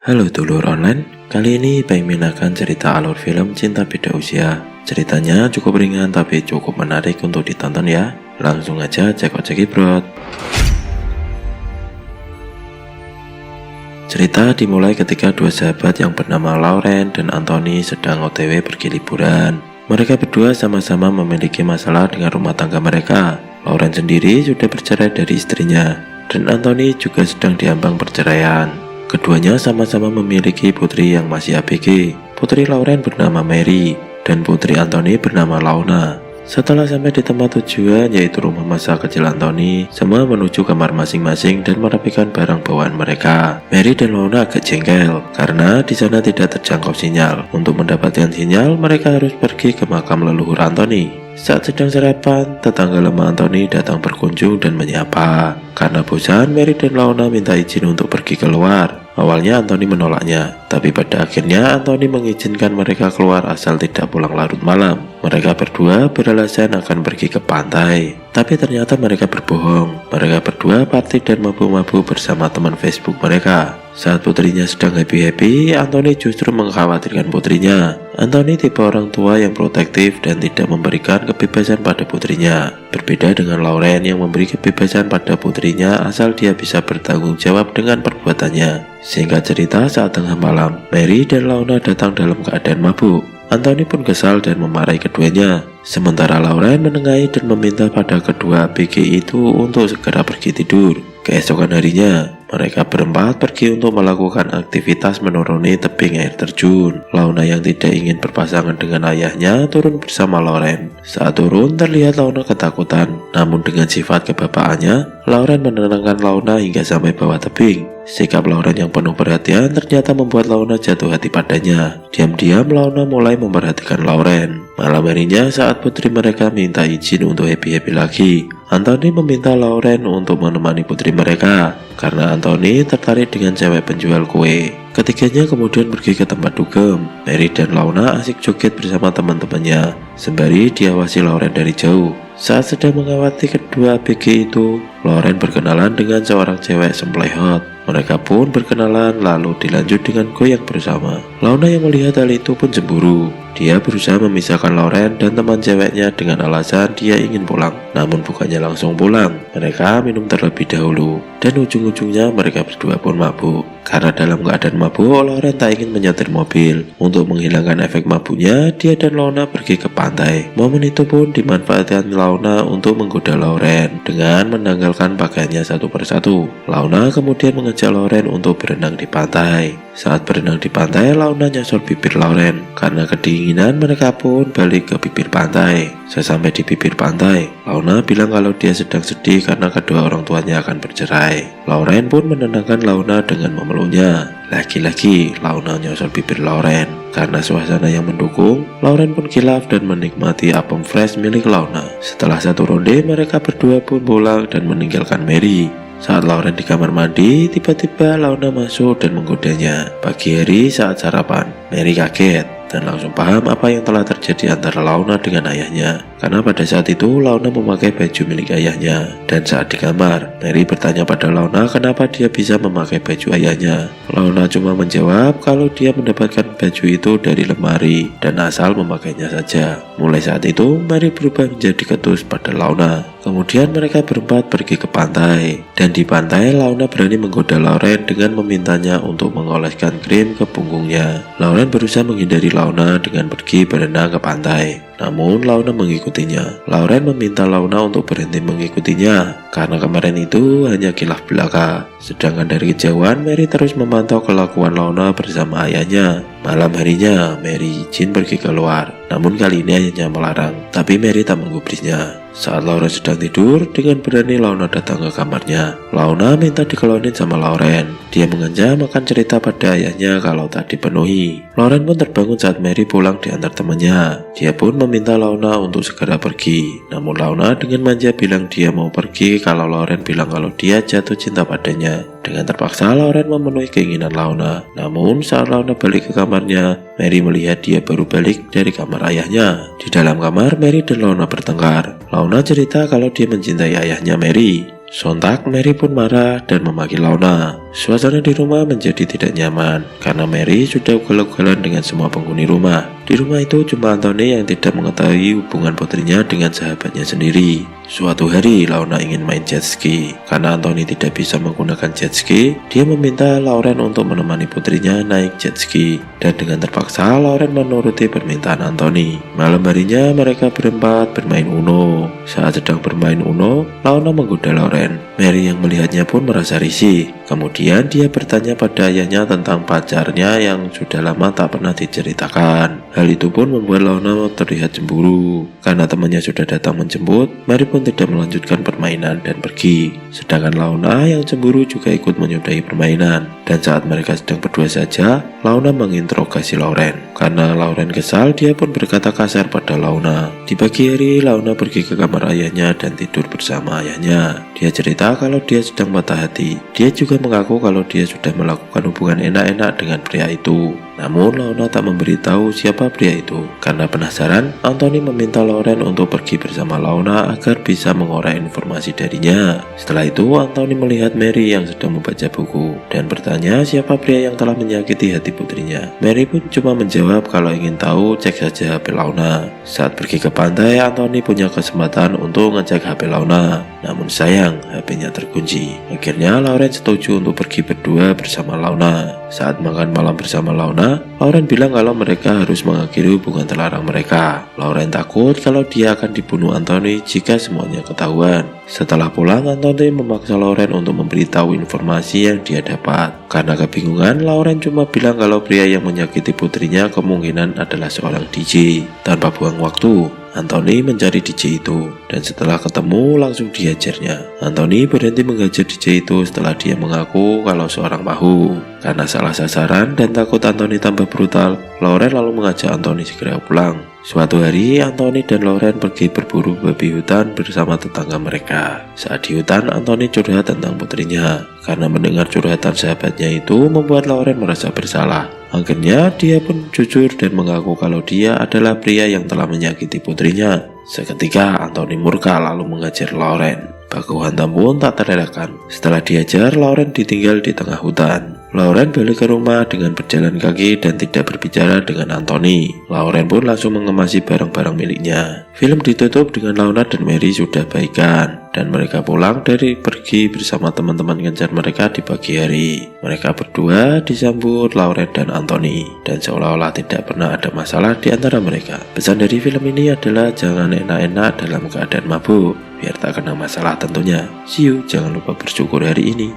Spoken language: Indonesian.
Halo dulur online, kali ini Paimin akan cerita alur film Cinta Beda Usia. Ceritanya cukup ringan tapi cukup menarik untuk ditonton ya. Langsung aja cekot-cekibrot. Cerita dimulai ketika dua sahabat yang bernama Lauren dan Anthony sedang OTW pergi liburan. Mereka berdua sama-sama memiliki masalah dengan rumah tangga mereka. Lauren sendiri sudah bercerai dari istrinya, dan Anthony juga sedang diambang perceraian. Keduanya sama-sama memiliki putri yang masih ABG. Putri Lauren bernama Mary, dan putri Anthony bernama Launa. Setelah sampai di tempat tujuan, yaitu rumah masa kecil Anthony, semua menuju kamar masing-masing dan merapikan barang bawaan mereka. Mary dan Launa agak jengkel, karena di sana tidak terjangkau sinyal. Untuk mendapatkan sinyal, mereka harus pergi ke makam leluhur Anthony. Saat sedang sarapan, tetangga lemah Anthony datang berkunjung dan menyapa. Karena bosan, Mary dan Launa minta izin untuk pergi keluar. Awalnya Anthony menolaknya, tapi pada akhirnya Anthony mengizinkan mereka keluar asal tidak pulang larut malam. Mereka berdua beralasan akan pergi ke pantai, tapi ternyata mereka berbohong. Mereka berdua party dan mabuk-mabuk bersama teman Facebook mereka. Saat putrinya sedang happy-happy, Anthony justru mengkhawatirkan putrinya. Anthony tipe orang tua yang protektif dan tidak memberikan kebebasan pada putrinya. Berbeda dengan Lauren yang memberi kebebasan pada putrinya asal dia bisa bertanggung jawab dengan perbuatannya. Singkat cerita, saat tengah malam, Mary dan Launa datang dalam keadaan mabuk. Anthony pun kesal dan memarahi keduanya. Sementara Lauren menengahi dan meminta pada kedua ABG itu untuk segera pergi tidur. Keesokan harinya, mereka berempat pergi untuk melakukan aktivitas menuruni tebing air terjun. Launa yang tidak ingin berpasangan dengan ayahnya turun bersama Lauren. Saat turun, terlihat Launa ketakutan. Namun dengan sifat kebapaannya, Lauren menenangkan Launa hingga sampai bawah tebing. Sikap Lauren yang penuh perhatian ternyata membuat Launa jatuh hati padanya. Diam-diam Launa mulai memperhatikan Lauren. Malam harinya saat putri mereka minta izin untuk happy-happy lagi, Anthony meminta Lauren untuk menemani putri mereka karena Anthony tertarik dengan cewek penjual kue. Ketiganya kemudian pergi ke tempat dugem. Mary dan Launa asik joget bersama teman-temannya sembari diawasi Lauren dari jauh. Saat sedang mengawati kedua ABG itu, Lauren berkenalan dengan seorang cewek semplehot. Mereka pun berkenalan lalu dilanjut dengan goyang bersama. Launa yang melihat hal itu pun cemburu. Dia berusaha memisahkan Lauren dan teman ceweknya dengan alasan dia ingin pulang. Namun bukannya langsung pulang, mereka minum terlebih dahulu. Dan ujung-ujungnya mereka berdua pun mabuk. Karena dalam keadaan mabuk, Lauren tak ingin menyetir mobil. Untuk menghilangkan efek mabuknya, dia dan Launa pergi ke pantai. Momen itu pun dimanfaatkan Launa untuk menggoda Lauren dengan menanggalkan pakaiannya satu persatu. Launa kemudian mengajak Lauren untuk berenang di pantai. Saat berenang di pantai, Launa nyosor bibir Lauren. Karena kedinginan, mereka pun balik ke bibir pantai. Sesampai di bibir pantai, Launa bilang kalau dia sedang sedih karena kedua orang tuanya akan bercerai. Lauren pun menenangkan Launa dengan memeluknya. Lagi-lagi, Launa nyosor bibir Lauren. Karena suasana yang mendukung, Lauren pun kilaf dan menikmati apem fresh milik Launa. Setelah satu ronde, mereka berdua pun pulang dan meninggalkan Mary. Saat Lauren di kamar mandi, tiba-tiba Launa masuk dan menggodanya. Pagi hari saat sarapan, Mary kaget dan langsung paham apa yang telah terjadi antara Launa dengan ayahnya. Karena pada saat itu Launa memakai baju milik ayahnya. Dan saat di kamar, Mary bertanya pada Launa kenapa dia bisa memakai baju ayahnya. Launa cuma menjawab kalau dia mendapatkan baju itu dari lemari dan asal memakainya saja. Mulai saat itu, Mary berubah menjadi ketus pada Launa. Kemudian mereka berempat pergi ke pantai. Dan di pantai, Launa berani menggoda Lauren dengan memintanya untuk mengoleskan krim ke punggungnya. Lauren berusaha menghindari Launa dengan pergi berenang ke pantai. Namun Launa mengikutinya. Lauren meminta Launa untuk berhenti mengikutinya karena kemarin itu hanya kilaf belaka. Sedangkan dari kejauhan, Mary terus memantau kelakuan Launa bersama ayahnya. Malam harinya, Mary izin pergi keluar. Namun kali ini ayahnya melarang, tapi Mary tak menggubrisnya. Saat Lauren sedang tidur, dengan berani Launa datang ke kamarnya. Launa minta dikelonin sama Lauren. Dia mengancam akan cerita pada ayahnya kalau tak dipenuhi. Lauren pun terbangun saat Mary pulang diantar temannya. Dia pun meminta Launa untuk segera pergi. Namun Launa dengan manja bilang dia mau pergi kalau Lauren bilang kalau dia jatuh cinta padanya. Dengan terpaksa Lauren memenuhi keinginan Launa. Namun saat Launa balik ke kamarnya, Mary melihat dia baru balik dari kamar ayahnya. Di dalam kamar, Mary dan Launa bertengkar. Launa cerita kalau dia mencintai ayahnya Mary. Sontak Mary pun marah dan memaki Launa. Suasana di rumah menjadi tidak nyaman karena Mary sudah ugal-ugalan dengan semua penghuni rumah. Di rumah itu cuma Anthony yang tidak mengetahui hubungan putrinya dengan sahabatnya sendiri. Suatu hari Launa ingin main jet ski. Karena Anthony tidak bisa menggunakan jet ski, dia meminta Lauren untuk menemani putrinya naik jet ski. Dan dengan terpaksa Lauren menuruti permintaan Anthony. Malam harinya mereka berempat bermain Uno. Saat sedang bermain Uno, Launa menggoda Lauren. Mary yang melihatnya pun merasa risih. Kemudian dia bertanya pada ayahnya tentang pacarnya yang sudah lama tak pernah diceritakan. Hal itu pun membuat Launa terlihat cemburu. Karena temannya sudah datang menjemput, Mary pun tidak melanjutkan permainan dan pergi. Sedangkan Launa yang cemburu juga ikut menyudahi permainan. Dan saat mereka sedang berdua saja, Launa menginterogasi Lauren. Karena Lauren kesal, dia pun berkata kasar pada Launa. Di pagi hari, Launa pergi ke kamar ayahnya dan tidur bersama ayahnya. Dia cerita kalau dia sedang patah hati. Dia juga mengaku kalau dia sudah melakukan hubungan enak-enak dengan pria itu. Namun Launa tak memberitahu siapa pria itu. Karena penasaran, Anthony meminta Lauren untuk pergi bersama Launa agar bisa mengorek informasi darinya. Setelah itu, Anthony melihat Mary yang sedang membaca buku dan bertanya siapa pria yang telah menyakiti hati putrinya. Mary pun cuma menjawab kalau ingin tahu cek saja HP Launa. Saat pergi ke pantai, Anthony punya kesempatan untuk ngecek HP Launa. Namun sayang, HP-nya terkunci. Akhirnya Lauren setuju untuk pergi berdua bersama Launa. Saat makan malam bersama Launa, Lauren bilang kalau mereka harus mengakhiri hubungan terlarang mereka. Lauren takut kalau dia akan dibunuh Anthony jika semuanya ketahuan. Setelah pulang, Anthony memaksa Lauren untuk memberitahu informasi yang dia dapat. Karena kebingungan, Lauren cuma bilang kalau pria yang menyakiti putrinya kemungkinan adalah seorang DJ. Tanpa buang waktu, Anthony mencari DJ itu, dan setelah ketemu langsung dihajarnya. Anthony berhenti menghajar DJ itu setelah dia mengaku kalau seorang bahu. Karena salah sasaran dan takut Anthony tambah brutal, Lauren lalu mengajak Anthony segera pulang. Suatu hari, Anthony dan Lauren pergi berburu babi hutan bersama tetangga mereka. Saat di hutan, Anthony curhat tentang putrinya. Karena mendengar curhatan sahabatnya itu membuat Lauren merasa bersalah. Akhirnya dia pun jujur dan mengaku kalau dia adalah pria yang telah menyakiti putrinya. Seketika Anthony murka lalu mengajar Lauren. Baku hantam pun tak terelakkan. Setelah diajar, Lauren ditinggal di tengah hutan. Lauren balik ke rumah dengan berjalan kaki dan tidak berbicara dengan Anthony. Lauren pun langsung mengemasi barang-barang miliknya. Film ditutup dengan Launa dan Mary sudah baikan, dan mereka pulang dari pergi bersama teman-teman kencan mereka di pagi hari. Mereka berdua disambut Lauren dan Anthony, dan seolah-olah tidak pernah ada masalah di antara mereka. Pesan dari film ini adalah jangan enak-enak dalam keadaan mabuk, biar tak kena masalah tentunya. See you, jangan lupa bersyukur hari ini.